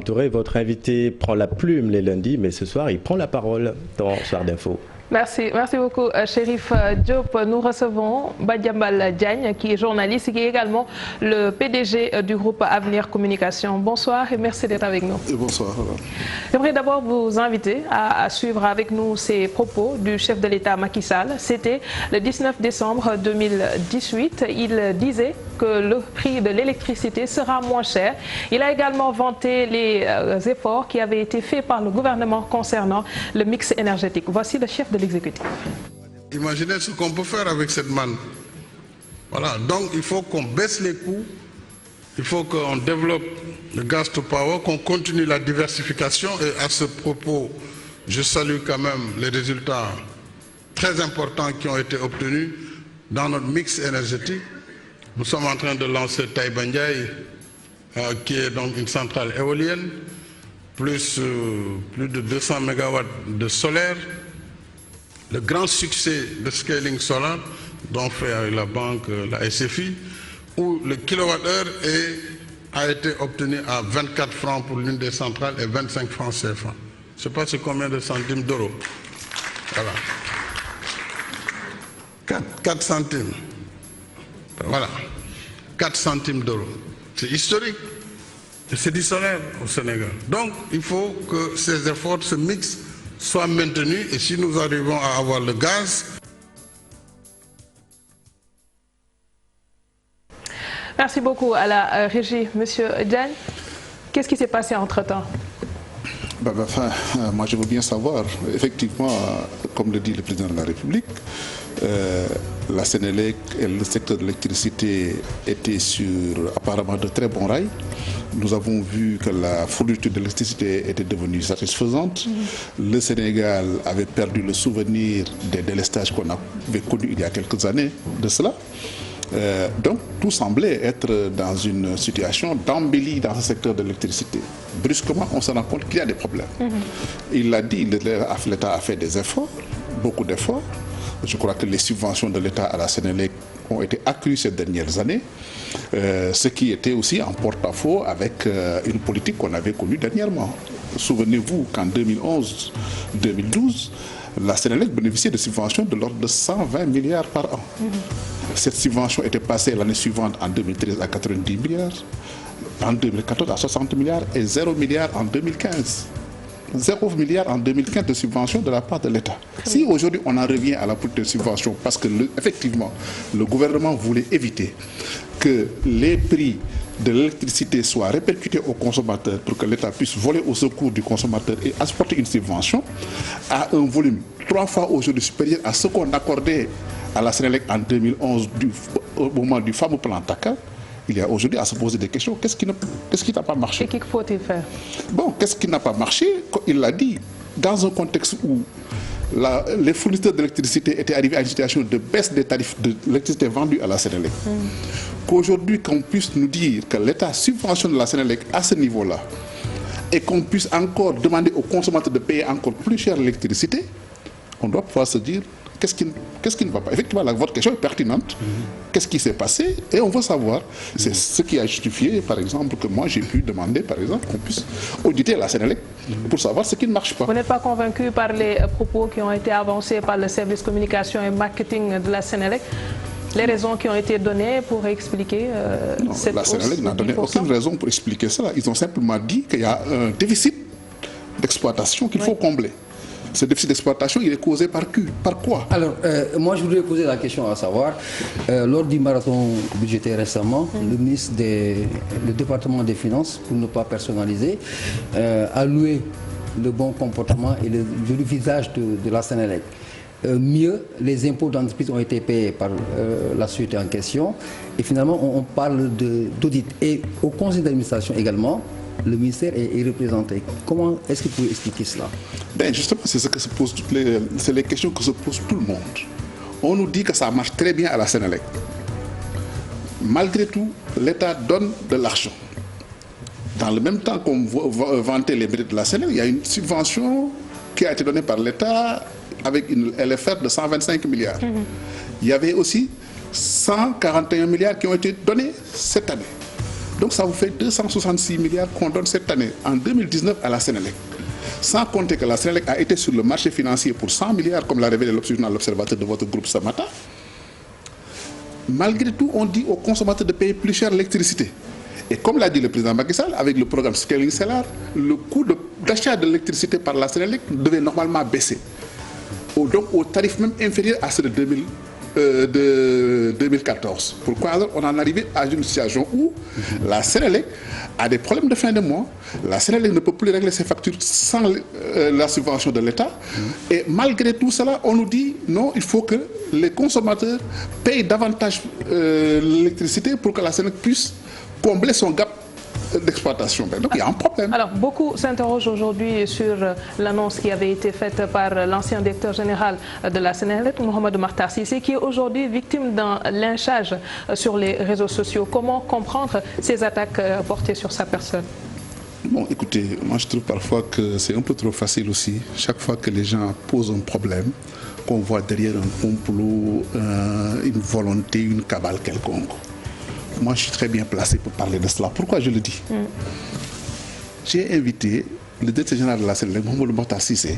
Touré, votre invité prend la plume les lundis, mais ce soir, il prend la parole dans Soir d'Info. Merci beaucoup Chérif Diop. Nous recevons Badiambal Diagne qui est journaliste et qui est également le PDG du groupe Avenir Communication. Bonsoir et merci d'être avec nous. Et bonsoir. J'aimerais d'abord vous inviter à suivre avec nous ces propos du chef de l'État Macky Sall. C'était le 19 décembre 2018. Il disait que le prix de l'électricité sera moins cher. Il a également vanté les efforts qui avaient été faits par le gouvernement concernant le mix énergétique. Voici le chef de l'exécutif. Imaginez ce qu'on peut faire avec cette manne. Voilà, donc il faut qu'on baisse les coûts, il faut qu'on développe le gas to power, qu'on continue la diversification. Et à ce propos, je salue quand même les résultats très importants qui ont été obtenus dans notre mix énergétique. Nous sommes en train de lancer Taïba Ndiaye, qui est donc une centrale éolienne, plus de 200 MW de solaire. Le grand succès de Scaling Solar, dont fait avec la banque, la SFI, où le kilowattheure a été obtenu à 24 francs pour l'une des centrales et 25 francs CFA. Je ne sais pas c'est combien de centimes d'euros. Voilà. 4 centimes. Voilà. 4 centimes d'euros. C'est historique. Et c'est du solaire au Sénégal. Donc, il faut que ces efforts, ce mix, soient maintenus. Et si nous arrivons à avoir le gaz... Merci beaucoup à la régie. Monsieur Diagne, qu'est-ce qui s'est passé entre-temps? Moi, je veux bien savoir. Effectivement, comme le dit le président de la République, la Sénélec et le secteur de l'électricité étaient sur apparemment de très bons rails. Nous avons vu que la fourniture d'électricité était devenue satisfaisante. Le Sénégal avait perdu le souvenir des délestages qu'on avait connus il y a quelques années de cela. Donc tout semblait être dans une situation d'embellie dans ce secteur de l'électricité. Brusquement, on se rend compte qu'il y a des problèmes. Il l'a dit, l'État a fait des efforts, beaucoup d'efforts. Je crois que les subventions de l'État à la Sénélec ont été accrues ces dernières années, ce qui était aussi en porte-à-faux avec une politique qu'on avait connue dernièrement. Souvenez-vous qu'en 2011-2012, la Sénélec bénéficiait de subventions de l'ordre de 120 milliards par an. Cette subvention était passée l'année suivante en 2013 à 90 milliards, en 2014 à 60 milliards et 0 milliard en 2015. 0 milliard en 2015 de subventions de la part de l'État. Si aujourd'hui on en revient à la politique de subvention, parce que effectivement le gouvernement voulait éviter que les prix de l'électricité soient répercutés aux consommateurs pour que l'État puisse voler au secours du consommateur et apporter une subvention à un volume 3 fois aujourd'hui supérieur à ce qu'on accordait à la Sénélec en 2011 au moment du fameux plan TACA. Il y a aujourd'hui à se poser des questions. Qu'est-ce qui n'a pas marché? Et qu'il faut-il faire? Bon, qu'est-ce qui n'a pas marché? Il l'a dit, dans un contexte où les fournisseurs d'électricité étaient arrivés à une situation de baisse des tarifs de l'électricité vendue à la Sénélec. Qu'aujourd'hui, qu'on puisse nous dire que l'État subventionne la Sénélec à ce niveau-là et qu'on puisse encore demander aux consommateurs de payer encore plus cher l'électricité, on doit pouvoir se dire qu'est-ce qui ne va pas. Effectivement, votre question est pertinente. Qu'est-ce qui s'est passé? Et on veut savoir. C'est ce qui a justifié, par exemple, que moi j'ai pu demander, par exemple, qu'on puisse auditer la Sénélec pour savoir ce qui ne marche pas. Vous n'êtes pas convaincu par les propos qui ont été avancés par le service communication et marketing de la Sénélec? Les raisons qui ont été données pour expliquer cette hausse? La Sénélec n'a donné aucune raison pour expliquer cela. Ils ont simplement dit qu'il y a un déficit d'exploitation qu'il faut combler. Ce déficit d'exploitation, il est causé par quoi? Alors, moi, je voudrais poser la question à savoir, lors du marathon budgétaire récemment, le département des finances, pour ne pas personnaliser, a loué le bon comportement et le visage de la Sénélec. Mieux, les impôts d'entreprise ont été payés par la société en question. Et finalement, on parle d'audit. Et au conseil d'administration également, le ministère est représenté. Comment est-ce que vous pouvez expliquer cela? Justement, c'est ce que se posent c'est les questions que se pose tout le monde. On nous dit que ça marche très bien à la Sénélec. Malgré tout, l'État donne de l'argent. Dans le même temps qu'on vantait les mérites de la Sénélec, il y a une subvention qui a été donnée par l'État avec une LFR de 125 milliards. Il y avait aussi 141 milliards qui ont été donnés cette année. Donc ça vous fait 266 milliards qu'on donne cette année, en 2019, à la Sénélec. Sans compter que la Sénélec a été sur le marché financier pour 100 milliards, comme l'a révélé l'observateur de votre groupe ce matin. Malgré tout, on dit aux consommateurs de payer plus cher l'électricité. Et comme l'a dit le président Macky Sall, avec le programme Scaling Solar, le coût d'achat de l'électricité par la Sénélec devait normalement baisser. Donc au tarif même inférieur à ceux de 2014. Pourquoi alors on en est arrivé à une situation où la Sénélec a des problèmes de fin de mois, la Sénélec ne peut plus régler ses factures sans la subvention de l'État, et malgré tout cela, on nous dit non, il faut que les consommateurs payent davantage l'électricité pour que la Sénélec puisse combler son gap d'exploitation. Donc il y a un problème. Alors beaucoup s'interrogent aujourd'hui sur l'annonce qui avait été faite par l'ancien directeur général de la Sénélec, Mohamed Makhtar Cissé, qui est aujourd'hui victime d'un lynchage sur les réseaux sociaux. Comment comprendre ces attaques portées sur sa personne? Bon, écoutez, moi je trouve parfois que c'est un peu trop facile aussi. Chaque fois que les gens posent un problème, qu'on voit derrière un complot, une volonté, une cabale quelconque. Moi, je suis très bien placé pour parler de cela. Pourquoi je le dis? J'ai invité le directeur général de la Sénélec, Mohamed Makhtar Cissé,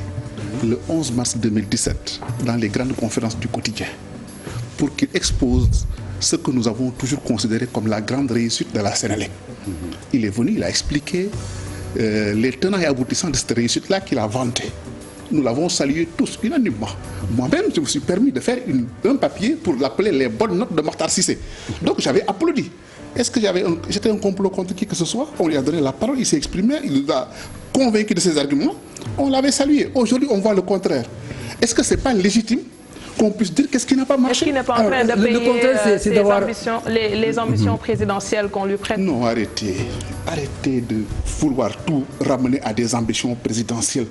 le 11 mars 2017, dans les grandes conférences du quotidien, pour qu'il expose ce que nous avons toujours considéré comme la grande réussite de la Sénélec. Il est venu, il a expliqué les tenants et aboutissants de cette réussite-là qu'il a vantée. Nous l'avons salué tous unanimement. Moi-même, je me suis permis de faire un papier pour l'appeler les bonnes notes de Makhtar Cissé. Donc j'avais applaudi. Est-ce que j'étais un complot contre qui que ce soit? On lui a donné la parole, il s'est exprimé, il nous a convaincu de ses arguments. On l'avait salué. Aujourd'hui, on voit le contraire. Est-ce que ce n'est pas légitime qu'on puisse dire qu'est-ce qui n'a pas marché? Est-ce qu'il n'est pas en train de payer les ambitions présidentielles qu'on lui prête? Non, arrêtez. Arrêtez de vouloir tout ramener à des ambitions présidentielles.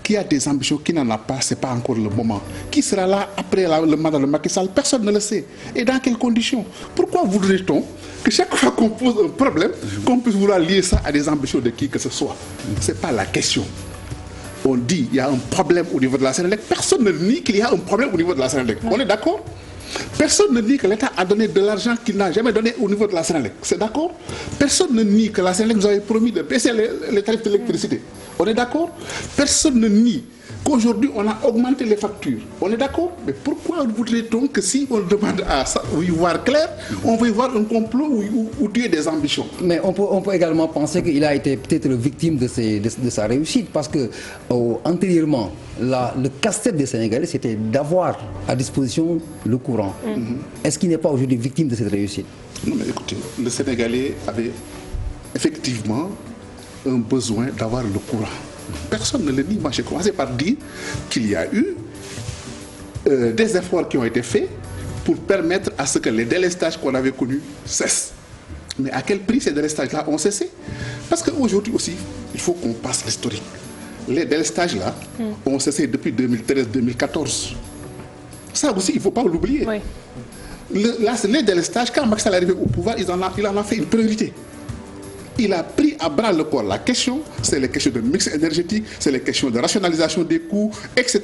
Qui a des ambitions, qui n'en a pas, ce n'est pas encore le moment. Qui sera là après le mandat de Macky Sall? Personne ne le sait. Et dans quelles conditions? Pourquoi voudrait-on que chaque fois qu'on pose un problème, qu'on puisse vouloir lier ça à des ambitions de qui que ce soit? Ce n'est pas la question. On dit qu'il y a un problème au niveau de la Sénélec. Personne ne nie qu'il y a un problème au niveau de la Sénélec. On est d'accord? Personne ne nie que l'État a donné de l'argent qu'il n'a jamais donné au niveau de la Sénélec. C'est d'accord? Personne ne nie que la Sénélec nous avait promis de baisser les tarifs d'électricité. On est d'accord? Personne ne nie qu'aujourd'hui on a augmenté les factures. On est d'accord? Mais pourquoi voudrait-on que si on demande à y voir clair, on veut y voir un complot ou tuer des ambitions? Mais on peut également penser qu'il a été peut-être victime de sa réussite, parce que antérieurement, le casse-tête des Sénégalais, c'était d'avoir à disposition le courant. Est-ce qu'il n'est pas aujourd'hui victime de cette réussite? Non, mais écoutez, le Sénégalais avait effectivement un besoin d'avoir le courant. Personne ne le nie. Moi, j'ai commencé par dire qu'il y a eu des efforts qui ont été faits pour permettre à ce que les délestages qu'on avait connus cessent. Mais à quel prix ces délestages-là ont cessé? Parce qu'aujourd'hui aussi, il faut qu'on passe l'historique. Les délestages-là ont cessé depuis 2013-2014. Ça aussi, il ne faut pas l'oublier. Oui. Les délestages, quand Macky Sall est arrivé au pouvoir, il en a fait une priorité. Il a pris à bras le corps la question, c'est les questions de mix énergétique, c'est les questions de rationalisation des coûts, etc.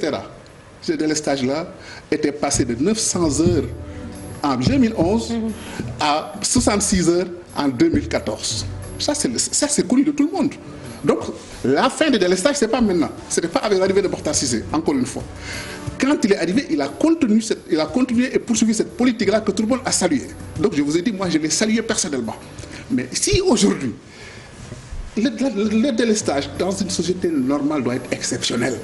Ces délestages-là étaient passés de 900 heures en 2011 à 66 heures en 2014. Ça, c'est connu de tout le monde. Donc, la fin des délestages, ce n'est pas maintenant. Ce n'est pas avec l'arrivée de Makhtar Cissé, encore une fois. Quand il est arrivé, il a continué et poursuivi cette politique-là que tout le monde a saluée. Donc, je vous ai dit, moi, je l'ai salué personnellement. Mais si aujourd'hui, le délestage dans une société normale doit être exceptionnel,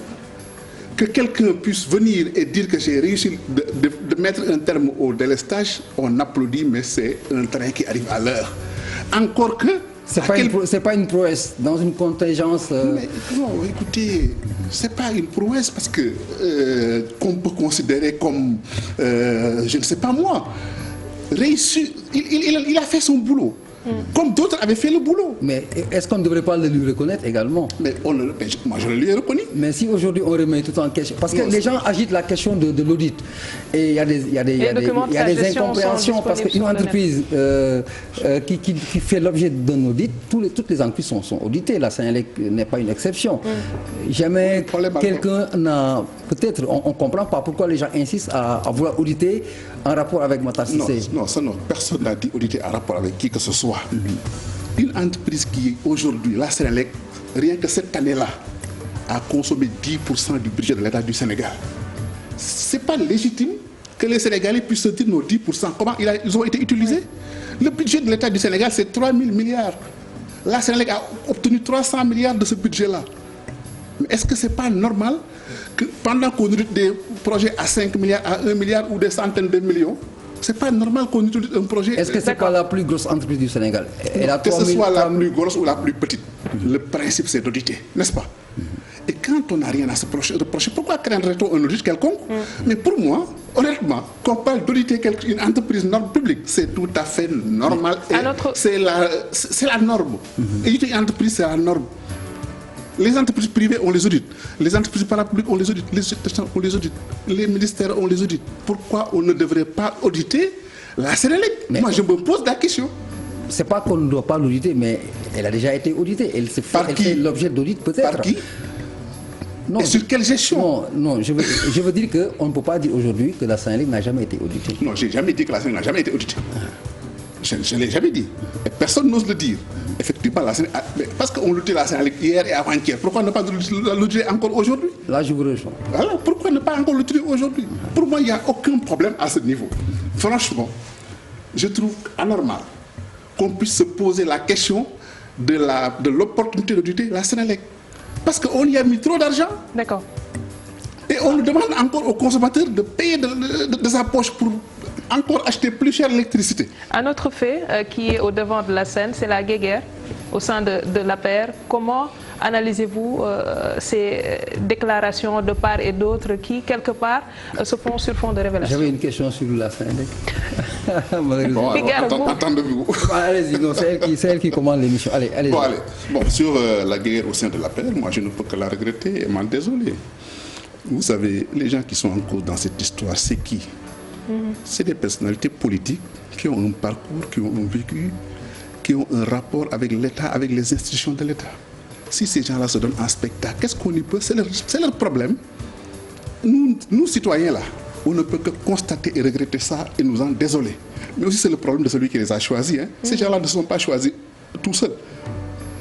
que quelqu'un puisse venir et dire que j'ai réussi de mettre un terme au délestage, on applaudit, mais c'est un train qui arrive à l'heure. Encore que... C'est pas une prouesse dans une contingence... Mais non, écoutez, c'est pas une prouesse parce que qu'on peut considérer comme, je ne sais pas moi, réussi. Il a fait son boulot. Comme d'autres avaient fait le boulot. Mais est-ce qu'on ne devrait pas le lui reconnaître également? Mais moi je le lui ai reconnu. Mais si aujourd'hui on remet tout en question, parce que les gens agitent la question de l'audit, et il y a des incompréhensions, parce qu'une entreprise qui fait l'objet d'un audit, toutes les entreprises sont auditées. La Sénélec n'est pas une exception. Jamais quelqu'un n'a... Peut-être on ne comprend pas pourquoi les gens insistent à vouloir auditer en rapport avec Makhtar Cissé. Non, personne n'a dit auditer en rapport avec qui que ce soit. une entreprise qui aujourd'hui, la Sénélec, rien que cette année-là, a consommé 10% du budget de l'État du Sénégal. Ce n'est pas légitime que les Sénégalais puissent se dire nos 10%. Comment ils ont été utilisés? Le budget de l'État du Sénégal, c'est 3 000 milliards. La Sénélec a obtenu 300 milliards de ce budget-là. Mais est-ce que ce n'est pas normal que pendant qu'on utilise des projets à 5 milliards, à 1 milliard ou des centaines de millions, c'est pas normal qu'on utilise un projet... Est-ce que c'est pas la plus grosse entreprise du Sénégal? Que ce soit la plus grosse ou la plus petite, le principe c'est d'auditer, n'est-ce pas? Et quand on n'a rien à se reprocher, pourquoi craindrait-on un audit quelconque? Mais pour moi, honnêtement, qu'on parle d'auditer une entreprise publique, c'est tout à fait normal. C'est la norme. Auditer une entreprise, c'est la norme. Les entreprises privées, on les audite. Les entreprises parapubliques, on les audite. Les institutions, on les audite. Les ministères, on les audite. Pourquoi on ne devrait pas auditer la Sénélec? Moi, je me pose la question. C'est pas qu'on ne doit pas l'auditer, mais elle a déjà été auditée. Elle fait l'objet d'audit peut-être. Par qui? Non, et sur quelle gestion? Non, je veux dire qu'on ne peut pas dire aujourd'hui que la Sénélec n'a jamais été auditée. Non, je n'ai jamais dit que la Sénélec n'a jamais été auditée. Je ne l'ai jamais dit. Et personne n'ose le dire. Effectivement, la Sénélec, parce qu'on l'audite la Sénélec hier et avant-hier, pourquoi ne pas l'auditer encore aujourd'hui? Là, je vous rejoins. Voilà, pourquoi ne pas encore l'auditer aujourd'hui? Pour moi, il n'y a aucun problème à ce niveau. Franchement, je trouve anormal qu'on puisse se poser la question de l'opportunité d'auditer la Sénélec. Parce qu'on y a mis trop d'argent. D'accord. Et on nous demande encore aux consommateurs de payer de sa poche pour encore acheter plus cher l'électricité. Un autre fait qui est au devant de la scène, c'est la guéguerre au sein de l'APR. Comment analysez-vous ces déclarations de part et d'autre qui, quelque part, se font sur fond de révélation? J'avais une question sur la Sénélec. Bon, attendez-vous. Allez-y, c'est elle qui commande l'émission. Allez. Bon, sur la guerre au sein de l'APR, moi je ne peux que la regretter et m'en désoler. Vous savez, les gens qui sont en cause dans cette histoire, c'est qui? C'est des personnalités politiques qui ont un parcours, qui ont un vécu, qui ont un rapport avec l'État, avec les institutions de l'État. Si ces gens-là se donnent en spectacle, qu'est-ce qu'on y peut? C'est leur problème. Nous, citoyens là, on ne peut que constater et regretter ça et nous en désoler. Mais aussi c'est le problème de celui qui les a choisis. Ces gens-là ne sont pas choisis tout seuls.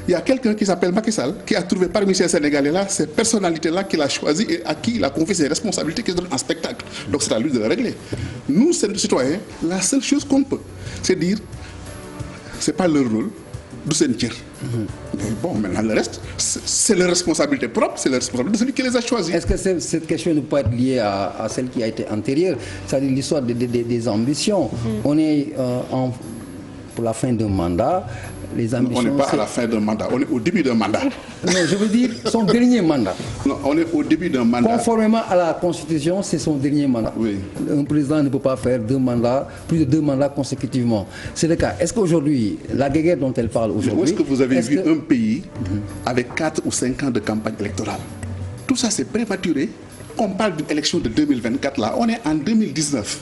Il y a quelqu'un qui s'appelle Macky Sall qui a trouvé parmi ces Sénégalais-là, ces personnalités-là qu'il a choisies et à qui il a confié ses responsabilités qui se donnent en spectacle. Donc c'est à lui de le régler. Nous, citoyens, la seule chose qu'on peut, c'est dire, c'est pas leur rôle, d'où c'est une tire. Mais bon, maintenant le reste, c'est leur responsabilité propre, c'est leur responsabilité de celui qui les a choisis. Est-ce que cette question ne peut pas être liée à celle qui a été antérieure, c'est-à-dire l'histoire des ambitions? On est pour la fin d'un mandat. Les ambitions, on n'est pas à la fin d'un mandat, on est au début d'un mandat. Non, je veux dire son dernier mandat. Non, on est au début d'un mandat. Conformément à la Constitution, c'est son dernier mandat. Oui. Un président ne peut pas faire plus de 2 mandats consécutivement. C'est le cas. Est-ce qu'aujourd'hui, la guerre dont elle parle aujourd'hui... Où est-ce que vous avez vu un pays avec 4 ou 5 ans de campagne électorale? Tout ça, c'est prématuré. On parle d'une élection de 2024, là, on est en 2019.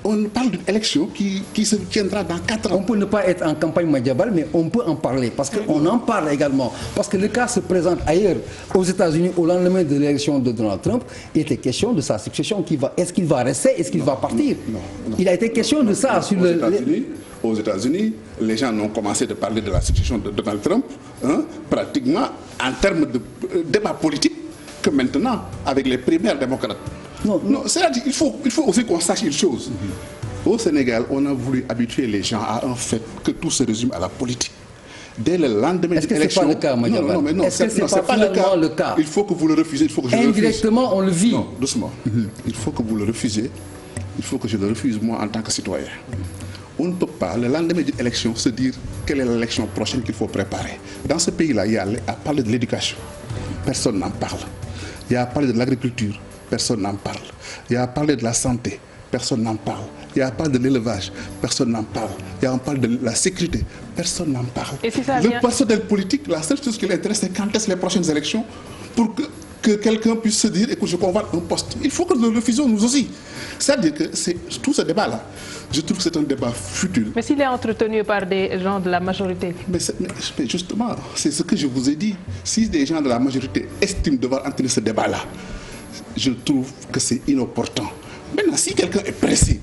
On parle d'une élection qui se tiendra dans 4 ans. On peut ne pas être en campagne Madiabal, mais on peut en parler, parce qu'on en parle également. Parce que le cas se présente ailleurs, aux États-Unis, au lendemain de l'élection de Donald Trump, il était question de sa succession. Est-ce qu'il va rester? Est-ce qu'il va partir? Non. Il a été question de ça. Aux États-Unis, les gens ont commencé de parler de la succession de Donald Trump, pratiquement en termes de débat politique, que maintenant, avec les primaires démocrates. Non, c'est-à-dire qu'il faut aussi qu'on sache une chose. Au Sénégal, on a voulu habituer les gens à un fait que tout se résume à la politique. Dès le lendemain de l'élection... Est-ce que ce n'est pas le cas, Madiabal? Non, est-ce que ce n'est pas le cas? Il faut que vous le refusiez, il faut que je le refuse. Indirectement, on le vit. Non, doucement. Il faut que vous le refusiez. Il faut que je le refuse, moi, en tant que citoyen. On ne peut pas, le lendemain d'une élection, se dire quelle est l'élection prochaine qu'il faut préparer. Dans ce pays-là, il y a à parler de l'éducation. Personne n'en parle. Il y a à parler de l'agriculture. Personne n'en parle. Il y a à parler de la santé, personne n'en parle. Il y a à parler de l'élevage, personne n'en parle. Il y a à parler de la sécurité, personne n'en parle. Et si ça le personnel politique, la seule chose qui l'intéresse, c'est quand est-ce les prochaines élections pour que quelqu'un puisse se dire, écoute, je convoite un poste. Il faut que nous le refusions nous aussi. C'est-à-dire que tout ce débat-là, je trouve que c'est un débat futile. Mais s'il est entretenu par des gens de la majorité? Mais justement, c'est ce que je vous ai dit. Si des gens de la majorité estiment devoir entrer ce débat-là, je trouve que c'est inopportun. Maintenant, si quelqu'un est pressé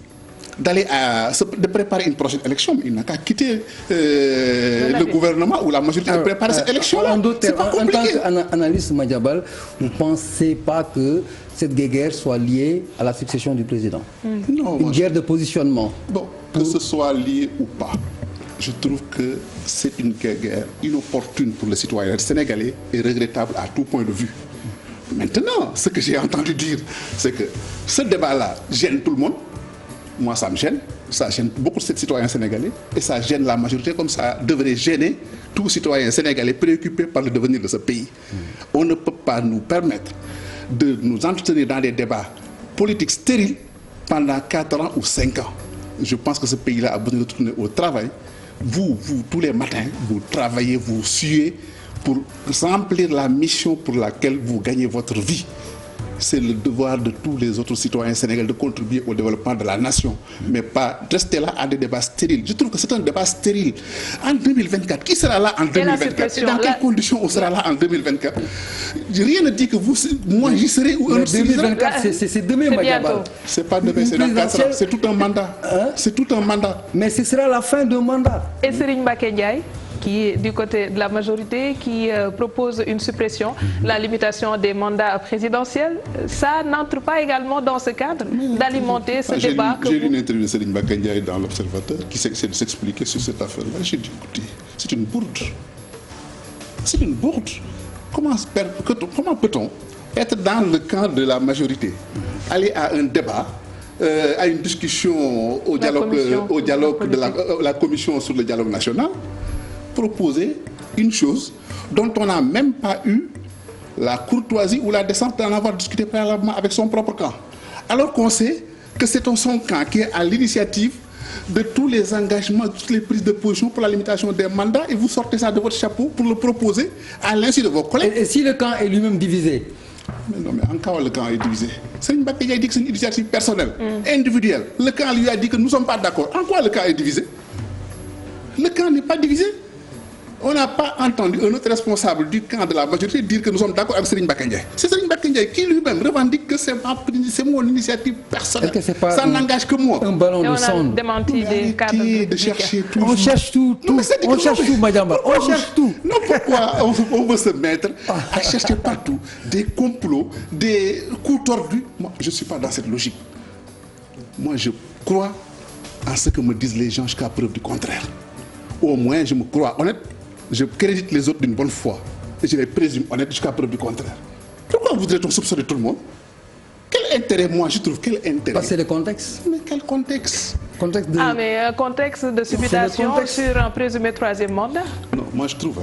de préparer une prochaine élection, mais il n'a qu'à quitter le gouvernement ou la majorité de préparer cette élection-là. En d'autres termes, en tant qu'analyste Madiambal, vous ne pensez pas que cette guerre soit liée à la succession du président? Non. Une guerre de positionnement. Bon, que ce soit lié ou pas, je trouve que c'est une guerre inopportune pour les citoyens sénégalais et regrettable à tout point de vue. Maintenant, ce que j'ai entendu dire, c'est que ce débat-là gêne tout le monde. Moi, ça me gêne. Ça gêne beaucoup de citoyens sénégalais et ça gêne la majorité, comme ça devrait gêner tous citoyens sénégalais préoccupés par le devenir de ce pays. On ne peut pas nous permettre de nous entretenir dans des débats politiques stériles pendant 4 ans ou 5 ans. Je pense que ce pays-là a besoin de retourner au travail. Vous, tous les matins, vous travaillez, vous suez pour remplir la mission pour laquelle vous gagnez votre vie. C'est le devoir de tous les autres citoyens sénégalais de contribuer au développement de la nation, mais pas rester là à des débats stériles. Je trouve que c'est un débat stérile. En 2024, qui sera là en 2024 et dans quelles conditions on sera là en 2024? Rien ne dit que vous, moi j'y serai ou un autre. 2024, c'est demain, Madiambal. C'est pas demain, c'est dans 4 ans. C'est tout un mandat. C'est tout un mandat. Mais ce sera la fin d'un mandat. Et Serigne Mbacké Ndiaye, qui est du côté de la majorité, qui propose une suppression, la limitation des mandats présidentiels, ça n'entre pas également dans ce cadre d'alimenter ce débat? J'ai lu une interview de Serigne Mbacké Ndiaye dans l'Observateur qui essaie de s'expliquer sur cette affaire-là. J'ai dit, écoutez, c'est une bourde. C'est une bourde. Comment peut-on être dans le camp de la majorité, aller à un débat, à une discussion au dialogue de la commission sur le dialogue national, proposer une chose dont on n'a même pas eu la courtoisie ou la décence d'en avoir discuté préalablement avec son propre camp. Alors qu'on sait que c'est son camp qui est à l'initiative de tous les engagements, toutes les prises de position pour la limitation des mandats, et vous sortez ça de votre chapeau pour le proposer à l'insu de vos collègues. Et si le camp est lui-même divisé? Mais non, mais en quoi le camp est divisé? Serigne Mbacké Ndiaye dit que c'est une initiative personnelle, individuelle. Le camp lui a dit que nous ne sommes pas d'accord. En quoi le camp est divisé? Le camp n'est pas divisé. On n'a pas entendu un autre responsable du camp de la majorité dire que nous sommes d'accord avec Serigne Mbacké Ndiaye. C'est Serigne Mbacké Ndiaye qui lui-même revendique que c'est mon initiative personnelle. Ça n'engage que moi. Un ballon de sonde. Démenti des cadres de chercher tout. On cherche tout. On cherche tout, Madiambal. On cherche tout. Non, pourquoi on veut se mettre à chercher partout des complots, des coups tordus? Moi, je ne suis pas dans cette logique. Moi, je crois en ce que me disent les gens jusqu'à preuve du contraire. Au moins, je me crois honnête. Je crédite les autres d'une bonne foi et je les présume honnêtes jusqu'à preuve du contraire. Pourquoi voudrait-on soupçonner tout le monde? Quel intérêt, moi, je trouve, quel intérêt? Parce que c'est le contexte. Mais quel contexte? Mais un contexte de supputation sur un présumé 3e mandat? Non, moi je trouve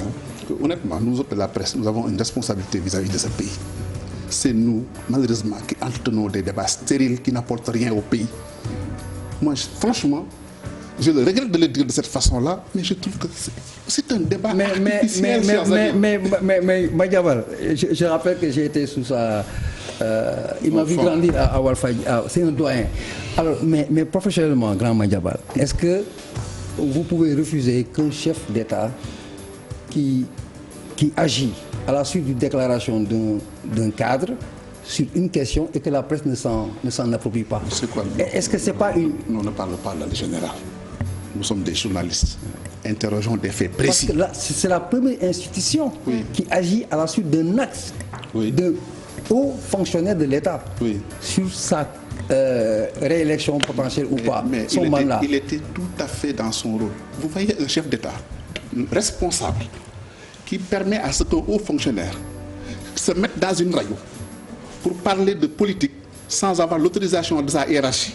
que honnêtement, nous autres de la presse, nous avons une responsabilité vis-à-vis de ce pays. C'est nous, malheureusement, qui entretenons des débats stériles qui n'apportent rien au pays. Moi, franchement, je le regrette de le dire de cette façon-là, mais je trouve que c'est un débat artificiel. Mais Madiambal, je rappelle que j'ai été sous sa... il m'a vu grandir à Walfadjri. C'est un doyen. Alors, mais professionnellement, grand Madiambal, est-ce que vous pouvez refuser qu'un chef d'État qui agit à la suite d'une déclaration d'un cadre sur une question et que la presse ne s'en approprie pas? C'est quoi? Est-ce que c'est pas une... Non, on ne parle pas dans le général. Nous sommes des journalistes. Interrogeons des faits précis. Parce que là, c'est la première institution qui agit à la suite d'un acte de haut fonctionnaire de l'État sur sa réélection potentielle ou pas, son mandat. Il était tout à fait dans son rôle. Vous voyez un chef d'État responsable qui permet à ce qu'un haut fonctionnaire se mette dans une radio pour parler de politique sans avoir l'autorisation de sa hiérarchie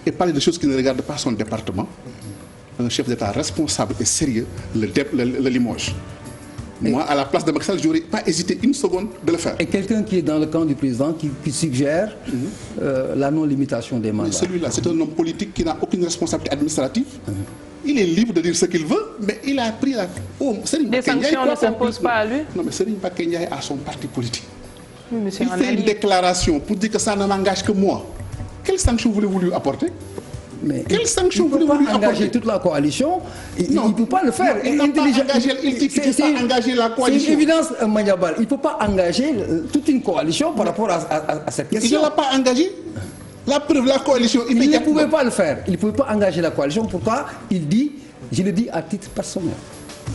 et parler de choses qui ne regardent pas son département. Un chef d'État responsable et sérieux le limoge. Moi, à la place de Macky Sall, je n'aurais pas hésité une seconde de le faire. Et quelqu'un qui est dans le camp du président, qui suggère la non-limitation des mandats. Celui-là, c'est un homme politique qui n'a aucune responsabilité administrative. Il est libre de dire ce qu'il veut, mais il a pris la... Des sanctions ne s'imposent pas à lui? Non, mais Serigne Mbacké Ndiaye a son parti politique. Oui, il fait une déclaration pour dire que ça ne m'engage que moi. Quelle sanction voulez-vous lui apporter? Mais quelle sanction voulez-vous lui apporter? Engager toute la coalition, il ne peut pas le faire. Il dit qu'il ne peut pas engager la coalition. C'est une évidence, Madiambal. Il ne peut pas engager toute une coalition par rapport à cette question. Il ne l'a pas engagé. La preuve, la coalition Il ne immédiatement. pouvait pas le faire. Il ne pouvait pas engager la coalition. Pourquoi? Il dit, je le dis à titre personnel.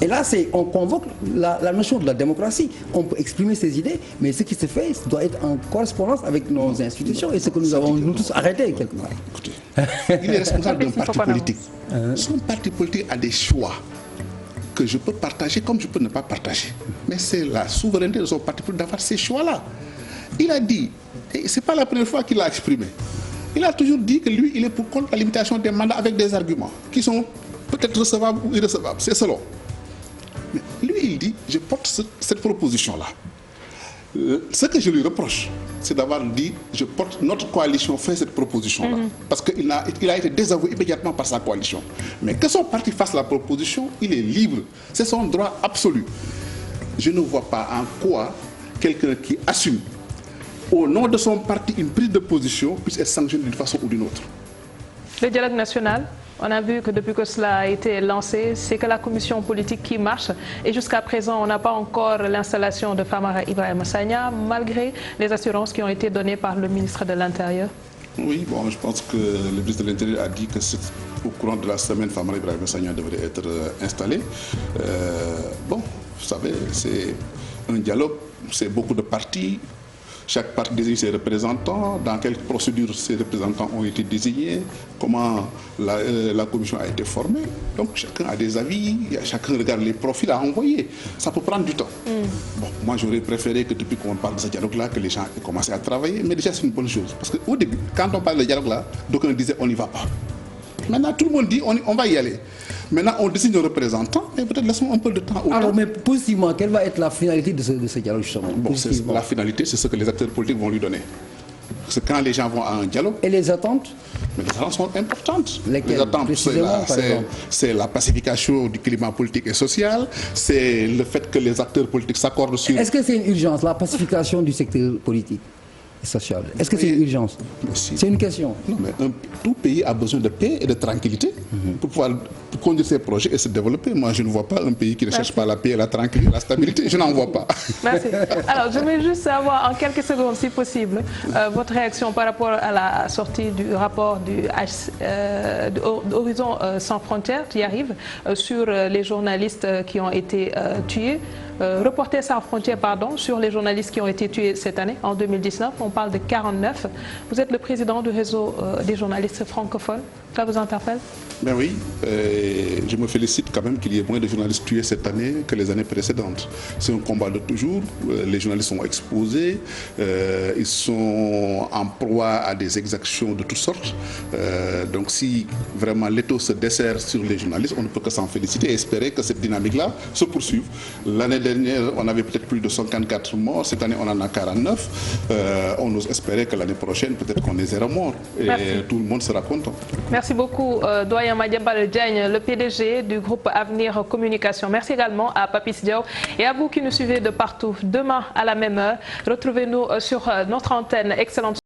Et là, on convoque la notion de la démocratie. On peut exprimer ses idées, mais ce qui se fait doit être en correspondance avec nos institutions et ce que nous avons nous tous arrêté quelque part. Écoutez, il est responsable d'un parti politique. Son parti politique a des choix que je peux partager comme je peux ne pas partager. Mais c'est la souveraineté de son parti politique d'avoir ces choix-là. Il a dit, et ce n'est pas la première fois qu'il l'a exprimé, il a toujours dit que lui, il est pour contre la limitation des mandats avec des arguments qui sont peut-être recevables ou irrecevables. C'est selon. Mais lui, il dit, je porte cette proposition-là. Ce que je lui reproche, c'est d'avoir dit, notre coalition fait cette proposition-là. Parce qu'il a été désavoué immédiatement par sa coalition. Mais que son parti fasse la proposition, il est libre. C'est son droit absolu. Je ne vois pas en quoi quelqu'un qui assume au nom de son parti une prise de position puisse être sanctionné d'une façon ou d'une autre. Le dialogue national, on a vu que depuis que cela a été lancé, c'est que la commission politique qui marche. Et jusqu'à présent, on n'a pas encore l'installation de Famara Ibrahima Sagna, malgré les assurances qui ont été données par le ministre de l'Intérieur. Oui, bon, je pense que le ministre de l'Intérieur a dit que au courant de la semaine, Famara Ibrahima Sagna devrait être installé. Bon, vous savez, c'est un dialogue, c'est beaucoup de partis. Chaque parti désigne ses représentants, dans quelle procédure ces représentants ont été désignés, comment la commission a été formée. Donc chacun a des avis, chacun regarde les profils à envoyer. Ça peut prendre du temps. Bon, moi j'aurais préféré que depuis qu'on parle de ce dialogue-là, que les gens aient commencé à travailler, mais déjà c'est une bonne chose. Parce qu'au début, quand on parle de dialogue-là, d'aucuns disaient on n'y va pas. Maintenant tout le monde dit on va y aller. Maintenant on désigne nos représentants, et peut-être laissons un peu de temps au temps. Alors, mais positivement, quelle va être la finalité de ce dialogue justement? Bon, la finalité, c'est ce que les acteurs politiques vont lui donner. Parce que quand les gens vont à un dialogue... Et les attentes? Mais les attentes sont importantes. Lesquelles, les attentes, c'est la pacification du climat politique et social, c'est le fait que les acteurs politiques s'accordent sur... Est-ce que c'est une urgence, la pacification du secteur politique et social? Est-ce que c'est une urgence? C'est une question. Non, mais tout pays a besoin de paix et de tranquillité pour pouvoir conduire ses projets et se développer. Moi, je ne vois pas un pays qui ne cherche pas la paix, la tranquillité, la stabilité. Je n'en vois pas. Merci. Alors, je voulais juste savoir en quelques secondes, si possible, votre réaction par rapport à la sortie du rapport d'Horizon Sans Frontières qui arrive sur les journalistes qui ont été tués. Reporter Sans Frontières, pardon, sur les journalistes qui ont été tués cette année, en 2019. On parle de 49. Vous êtes le président du réseau des journalistes francophones. Ça vous interpelle? Ben oui, je me félicite quand même qu'il y ait moins de journalistes tués cette année que les années précédentes. C'est un combat de toujours, les journalistes sont exposés, ils sont en proie à des exactions de toutes sortes. Donc si vraiment l'étau se dessert sur les journalistes, on ne peut que s'en féliciter et espérer que cette dynamique-là se poursuive. L'année dernière, on avait peut-être plus de 54 morts, cette année on en a 49. On ose espérer que l'année prochaine, peut-être qu'on est 0 morts et tout le monde sera content. Merci beaucoup, doyen Madiambal Diagne, le PDG du groupe Avenir Communication. Merci également à Papis Diaw et à vous qui nous suivez de partout. Demain, à la même heure, retrouvez-nous sur notre antenne. Excellente